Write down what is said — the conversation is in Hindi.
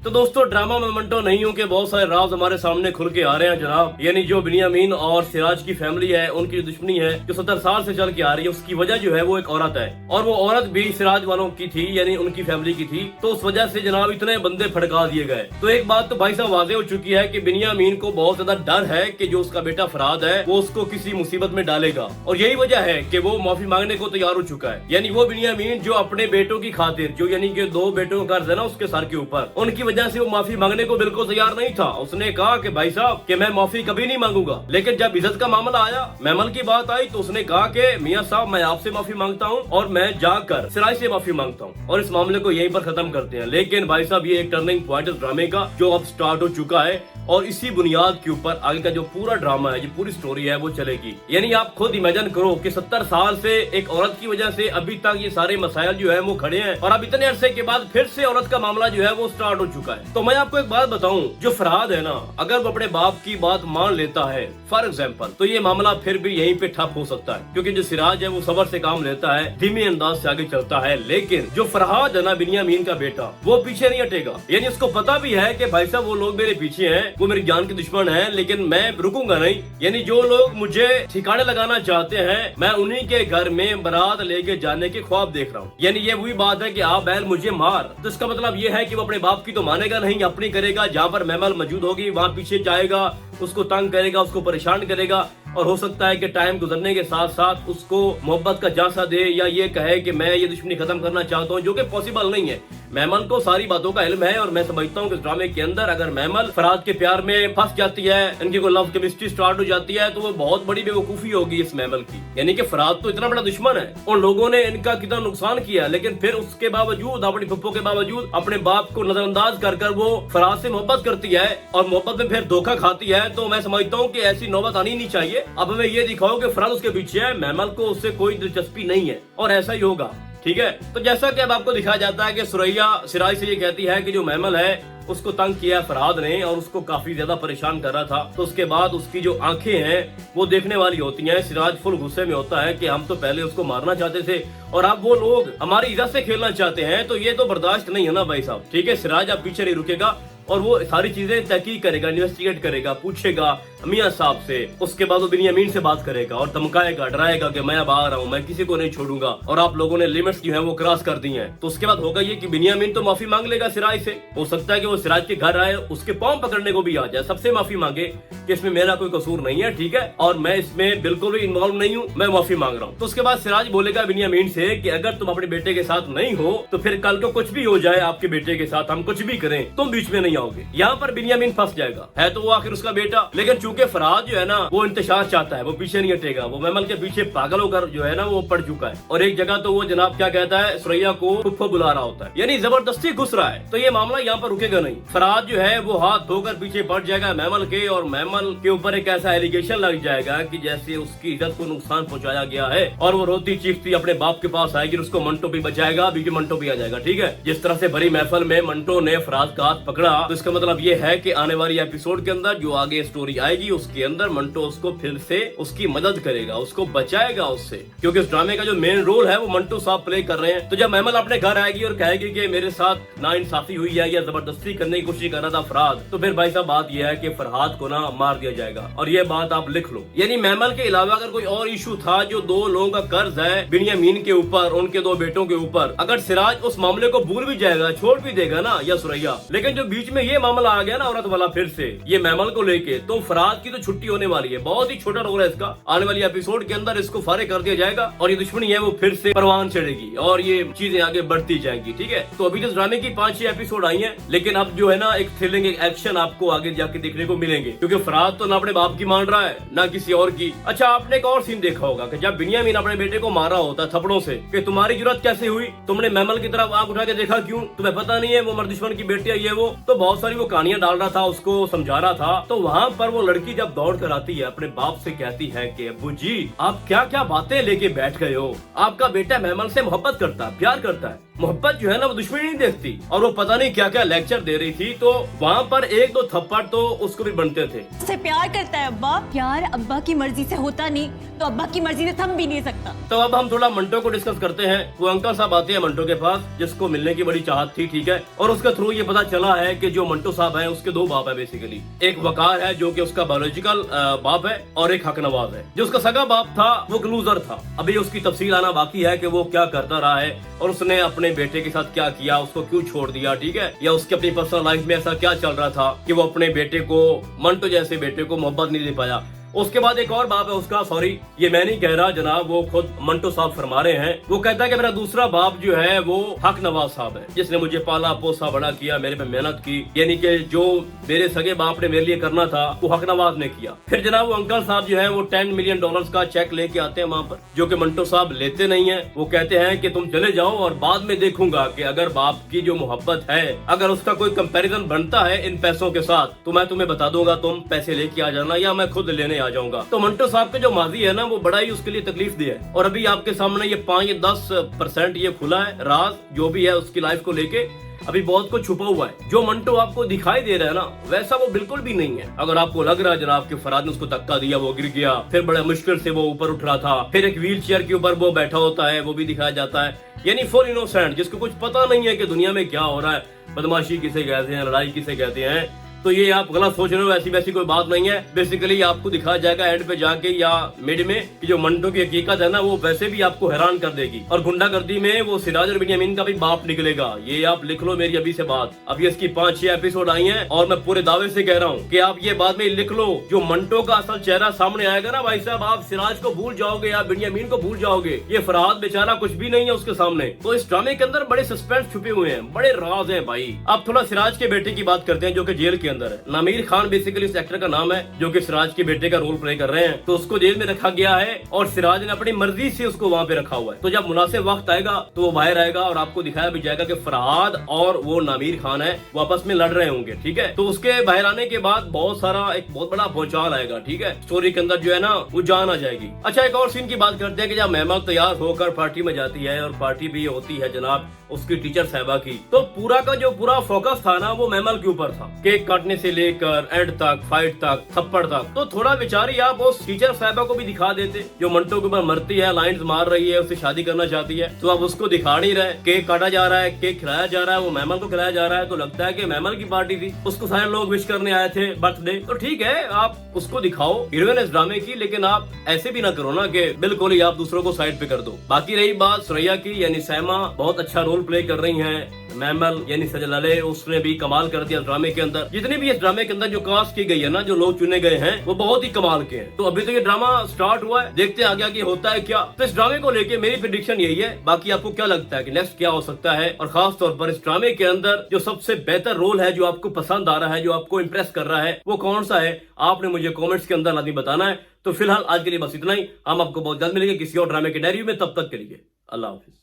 तो दोस्तों ड्रामा में मंटो नहीं हूँ कि बहुत सारे राज हमारे सामने खुल के आ रहे हैं जनाब। यानी जो बिनियामीन और सिराज की फैमिली है, उनकी जो दुश्मनी है जो 70 साल से चल के आ रही है, उसकी वजह जो है वो एक औरत है, और वो औरत भी सिराज वालों की थी, यानी उनकी फैमिली की थी। तो उस वजह से जनाब इतने बंदे फड़का दिए गए। तो एक बात तो भाई साहब वाजे हो चुकी है कि बिनियामीन को बहुत ज्यादा डर है कि जो उसका बेटा फराद है वो उसको किसी मुसीबत में डालेगा, और यही वजह है कि वो माफी मांगने को तैयार हो चुका है। यानी वो बिनियामीन जो अपने बेटों की खातिर, जो यानी कि 2 बेटों का कर्ज है ना उसके सर के ऊपर, उनकी वजह से वो माफी मांगने को बिल्कुल तैयार नहीं था। उसने कहा कि भाई साहब कि मैं माफी कभी नहीं मांगूंगा। लेकिन जब इज्जत का मामला आया, मेमल की बात आई, तो उसने कहा कि मियां साहब मैं आपसे माफी मांगता हूं और मैं जाकर सिराज से माफी मांगता हूं, और इस मामले को यहीं पर खत्म करते हैं। लेकिन भाई साहब ये एक टर्निंग पॉइंट इस ड्रामे का जो अब स्टार्ट हो चुका है, और इसी बुनियाद के ऊपर आगे का जो पूरा ड्रामा है, जो पूरी स्टोरी है वो चलेगी। यानी आप खुद इमेजिन करो कि 70 साल से एक औरत की वजह से अभी तक ये सारे मसाइल जो है वो खड़े हैं, और अब इतने अरसे के बाद फिर से औरत का मामला जो है वो स्टार्ट हो चुका है। तो मैं आपको एक बात बताऊं, जो फरहाद है ना, अगर वो अपने बाप की बात मान लेता है फॉर एग्जाम्पल, तो ये मामला फिर भी यहीं पे ठप हो सकता है, क्योंकि जो सिराज है वो सबर से काम लेता है, धीमे अंदाज से आगे चलता है। लेकिन जो फरहाद है ना, बिनियामीन का बेटा, वो पीछे नहीं हटेगा। यानी उसको पता भी है कि भाई साहब वो लोग मेरे पीछे हैं, वो मेरी जान के दुश्मन है, लेकिन मैं रुकूंगा नहीं। यानी जो लोग मुझे ठिकाने लगाना चाहते हैं, मैं उन्हीं के घर में बारात लेके जाने के ख्वाब देख रहा हूँ। यानी ये वही बात है कि आप बैल मुझे मार, तो इसका मतलब ये है कि वो अपने बाप की तो मानेगा नहीं, अपनी करेगा। जहाँ पर मेमल मौजूद होगी वहाँ पीछे जाएगा, उसको तंग करेगा, उसको परेशान करेगा, और हो सकता है कि टाइम गुजरने के साथ साथ उसको मोहब्बत का झांसा दे, या ये कहे कि मैं ये दुश्मनी खत्म करना चाहता हूँ, जो कि पॉसिबल नहीं है। मेमल को सारी बातों का इल्म है, और मैं समझता हूँ कि इस ड्रामे के अंदर अगर मेमल फरहाद के प्यार में फंस जाती है, इनकी कोई लव केमिस्ट्री स्टार्ट हो जाती है, तो वो बहुत बड़ी बेवकूफी होगी इस मेमल की। यानी कि फरहाद तो इतना बड़ा दुश्मन है, उन लोगों ने इनका कितना नुकसान किया, लेकिन फिर उसके बावजूद, अपनी पप्पो के बावजूद, अपने बाप को नजरअंदाज कर कर वो फरहाद से मोहब्बत करती है, और मोहब्बत में फिर धोखा खाती है। तो मैं समझता हूँ कि ऐसी नौबत आनी नहीं चाहिए। अब हमें ये दिखाओ कि फरहाद उसके पीछे है, मेमल को उससे कोई दिलचस्पी नहीं है, और ऐसा ही होगा। ठीक है, तो जैसा कि अब आपको दिखाया जाता है कि सुरैया सिराज से ये कहती है कि जो मेमल है उसको तंग किया फरहाद ने, और उसको काफी ज्यादा परेशान कर रहा था। तो उसके बाद उसकी जो आंखें हैं वो देखने वाली होती हैं। सिराज फुल गुस्से में होता है कि हम तो पहले उसको मारना चाहते थे, और अब वो लोग हमारी इज्जत से खेलना चाहते हैं, तो ये तो बर्दाश्त नहीं है ना भाई साहब। ठीक है, सिराज अब पीछे नहीं रुकेगा, और वो सारी चीजें तहकीक करेगा, इन्वेस्टिगेट करेगा, पूछेगा मियां साहब से। उसके बाद वो बिनियामीन से बात करेगा और धमकाएगा, डराएगा कि मैं अब आ रहा हूँ, मैं किसी को नहीं छोड़ूंगा, और आप लोगों ने लिमिट्स जो है वो क्रॉस कर दी हैं। तो उसके बाद होगा ये कि बिनियामीन तो माफी मांग लेगा सिराज से। हो सकता है कि वो सिराज के घर आए, उसके पांव पकड़ने को भी आ जाए, सबसे माफी मांगे कि इसमें मेरा कोई कसूर नहीं है, ठीक है, और मैं इसमें बिल्कुल भी इन्वॉल्व नहीं हूँ, मैं माफी मांग रहा हूँ। तो उसके बाद सिराज बोलेगा बिनियामीन से कि अगर तुम अपने बेटे के साथ नहीं हो तो फिर कल को कुछ भी हो जाए आपके बेटे के साथ, हम कुछ भी करें, तुम बीच में नहीं आओगे। यहाँ पर बिनियामीन फंस जाएगा। है तो वो आखिर उसका बेटा, लेकिन चूंकि फरहाद जो है ना वो इंतशार चाहता है, वो पीछे नहीं हटेगा, वो मेमल के पीछे पागल होकर जो है ना वो पड़ चुका है। और एक जगह तो वो जनाब क्या कहता है, सुरैया को फुफ्फो बुला रहा होता है, यानी जबरदस्ती घुस रहा है। तो ये मामला यहाँ पर रुकेगा नहीं। फरहाद जो है वो हाथ धोकर पीछे बढ़ जाएगा मेमल के, और मेमल के ऊपर एक ऐसा एलिगेशन लग जाएगा कि जैसे उसकी इज्जत को नुकसान पहुंचाया गया है, और वो रोती चीखती अपने बाप के पास आएगी, उसको मंटो भी बचाएगा, बीच में मंटो भी आ जाएगा। ठीक है, जिस तरह से भरी महफिल में मंटो ने फरहाद का हाथ पकड़ा, तो इसका मतलब ये है कि आने वाली एपिसोड के अंदर जो आगे स्टोरी आएगी उसके अंदर मंटो उसको फिर से उसकी मदद करेगा, उसको बचाएगा उससे, क्योंकि इस ड्रामे का जो मेन रोल है वो मंटो साहब प्ले कर रहे हैं। तो जब मेमल अपने घर आएगी और कहेगी कि मेरे साथ नाइंसाफी हुई है या जबरदस्ती करने की कोशिश कर रहा था फरहाद, तो फिर भाई साहब बात यह है कि फरहाद को ना मार दिया जाएगा। और ये बात आप लिख लो। यानी मेमल के अलावा अगर कोई और इशू था, जो 2 लोगों का कर्ज है बिनियामीन के ऊपर, उनके 2 बेटों के ऊपर, अगर सिराज उस मामले को भूल भी जाएगा, छोड़ भी देगा ना, या सुरैया, लेकिन जो बीच में ये मामला आ गया ना औरत वाला फिर से ये मेमल को लेके, तो फरहाद की तो छुट्टी होने वाली है। बहुत ही छोटा रोल है इसका, आने वाली एपिसोड के अंदर इसको फारिग कर दिया जाएगा, और ये दुश्मनी है वो फिर से परवान चढ़ेगी, और ये चीजें आगे बढ़ती जाएंगी। ठीक है, तो अभी तो ड्रामे की 5-6 एपिसोड आई हैं, लेकिन अब जो है ना एक थ्रिलिंग, एक एक्शन आपको आगे जाके देखने को मिलेंगे, क्योंकि फरहाद तो ना अपने बाप की मान रहा है ना किसी और की। अच्छा, आपने एक और सीन देखा होगा कि जब बिनियामीन अपने बेटे को मारा होता थप्पड़ों से, कि तुम्हारी जरूरत कैसे हुई, तुमने मेमल की तरफ आंख उठा के देखा क्यों, तुम्हें पता नहीं है वो मर्द दुश्मन की बेटी है ये वो। तो बहुत सारी वो कहानियां डाल रहा था, उसको समझा रहा था। तो वहाँ पर वो लड़की जब दौड़ कर आती है, अपने बाप से कहती है कि अब्बू जी आप क्या क्या बातें लेके बैठ गए हो, आपका बेटा मेमल से मोहब्बत करता है, प्यार करता है, मोहब्बत जो है ना वो दुश्मनी नहीं देखती, और वो पता नहीं क्या क्या लेक्चर दे रही थी, तो वहाँ पर एक दो थप्पड़ तो उसको भी बनते थे। से प्यार करता है अब्बा, प्यार अब्बा की मर्जी से होता नहीं तो अब्बा की मर्जी से थम भी नहीं सकता। तो अब हम थोड़ा मंटो को डिस्कस करते हैं। वो अंकल साहब आते हैं मंटो के पास, जिसको मिलने की बड़ी चाहत थी, ठीक है, और उसके थ्रू ये पता चला है कि जो मंटो साहब है उसके दो बाप है बेसिकली। एक वकार है जो कि उसका बायोलॉजिकल बाप है, और एक हकनवाज है। जो उसका सगा बाप था वो लूजर था। अभी उसकी तफसील आना बाकी है कि वो क्या करता रहा है और उसने अपने बेटे के साथ क्या किया, उसको क्यों छोड़ दिया, ठीक है, या उसके अपनी पर्सनल लाइफ में ऐसा क्या चल रहा था कि वो अपने बेटे को, मंटो जैसे बेटे को मोहब्बत नहीं दे पाया। उसके बाद एक और बाप है उसका, सॉरी ये मैं नहीं कह रहा जनाब, वो खुद मंटो साहब फरमा रहे हैं। वो कहता है कि मेरा दूसरा बाप जो है वो हक नवाज साहब है, जिसने मुझे पाला पोसा बड़ा किया, मेरे पे मेहनत की, यानी कि जो मेरे सगे बाप ने मेरे लिए करना था वो हक नवाज ने किया। फिर जनाब वो अंकल साहब जो है वो $10 मिलियन का चेक लेके आते हैं वहाँ पर, जो कि मंटो साहब लेते नहीं है। वो कहते हैं कि तुम चले जाओ और बाद में देखूंगा कि अगर बाप की जो मोहब्बत है, अगर उसका कोई कंपैरिजन बनता है इन पैसों के साथ, तो मैं तुम्हें बता दूंगा, तुम पैसे लेके आ जाना या मैं खुद लेने आ जाऊंगा। तो मंटो साहब का जो माजी है ना वो बड़ा ही उसके लिए तकलीफ दिया है, और अभी आपके सामने ये 5-10% ये खुला है राज, जो भी है उसकी लाइफ को लेके अभी बहुत कुछ छुपा हुआ है। जो मंटो आपको दिखाई दे रहा है ना वैसा वो बिल्कुल भी नहीं है। अगर आपको लग रहा है जनाब कि फरहाद ने उसको धक्का दिया, वो गिर गया, फिर बड़े मुश्किल से वो ऊपर उठ रहा था, फिर एक व्हील चेयर के ऊपर वो बैठा होता है, वो भी दिखाया जाता है, यानी फुल इनोसेंट, जिसको कुछ पता नहीं है कि दुनिया में क्या हो रहा है, बदमाशी किसे कहते हैं, लड़ाई किसे कहते हैं। तो ये आप गलत सोच रहे हो, ऐसी वैसी कोई बात नहीं है। बेसिकली आपको दिखाया जाएगा एंड पे जाके या मिड में कि जो मंटो की हकीकत है ना वो वैसे भी आपको हैरान कर देगी, और गुंडागर्दी में वो सिराज और बिन्यामीन का भी बाप निकलेगा। ये आप लिख लो मेरी अभी से बात। अभी इसकी 5-6 एपिसोड आई हैं और मैं पूरे दावे से कह रहा हूँ कि आप ये बाद में लिख लो, जो मंटो का असल चेहरा सामने आएगा ना भाई साहब, आप सिराज को भूल जाओगे या बिन्यामीन को भूल जाओगे। ये फरहाद बेचारा कुछ भी नहीं है उसके सामने। तो इस ड्रामे के अंदर बड़े सस्पेंस छुपे हुए हैं, बड़े राज है भाई। आप थोड़ा सिराज के बेटे की बात करते हैं जो कि जेल के अंदर है। नामीर खान बेसिकली इस एक्टर का नाम है जो कि सिराज के बेटे का रोल प्ले कर रहे हैं। तो उसको जेल में रखा गया है और सिराज ने अपनी मर्जी से उसको वहाँ पे रखा हुआ है। तो जब मुनासिब वक्त आएगा तो वो बाहर आएगा और आपको दिखाया भी जाएगा कि फरहाद और वो नामीर खान है वो आपस में लड़ रहे होंगे, ठीक है। तो उसके बाहर आने के बाद बहुत सारा एक बहुत बड़ा भूचाल आएगा, ठीक है। स्टोरी के अंदर जो है ना वो जान आ जाएगी। अच्छा, एक और सीन की बात करते हैं कि जब मेहमान तैयार होकर पार्टी में जाती है, और पार्टी भी होती है जनाब उसकी टीचर साहबा की, तो पूरा का जो पूरा फोकस था ना वो मेमल के ऊपर था, केक काटने से लेकर एंड तक, फाइट तक, थप्पड़ तक। तो थोड़ा बेचारी आप उस टीचर साहबा को भी दिखा देते जो मंटो के ऊपर मरती है, लाइंस मार रही है, उससे शादी करना चाहती है, तो अब उसको दिखा नहीं रहे। केक काटा जा रहा है, केक खिलाया जा रहा है, वो मेमल को खिलाया जा रहा है, तो लगता है कि मेमल की पार्टी थी, उसको सारे लोग विश करने आए थे बर्थडे। तो ठीक है आप उसको दिखाओ हीरोइन इस ड्रामे की, लेकिन आप ऐसे भी ना करो ना कि बिल्कुल ही आप दूसरों को साइड पे कर दो। बाकी रही बात सुरैया की, यानी सैमा बहुत अच्छा रोल प्ले कर रही हैं। मैमल यानी सजल अले, उसने भी कमाल कर दिया ड्रामे के अंदर। जितने भी इस ड्रामे के अंदर जो कास्ट की गई है ना, जो लोग चुने गए हैं वो बहुत ही कमाल के हैं। तो अभी तो ये ड्रामा स्टार्ट हुआ है, देखते हैं आगे होता है क्या। तो इस ड्रामे को लेके मेरी प्रेडिक्शन यही है। बाकी आपको क्या लगता है कि नेक्स्ट क्या हो सकता है, और खास तौर पर इस ड्रामे के अंदर जो सबसे बेहतर रोल है, जो आपको पसंद आ रहा है, जो आपको इम्प्रेस कर रहा है, वो कौन सा है, आपने मुझे कॉमेंट्स के अंदर लाजमी बताना है। तो फिलहाल आज के लिए बस इतना ही। हम आपको बहुत जल्द मिलेंगे किसी और ड्रामे के डायरी में, तब तक के लिए अल्लाह हाफिज।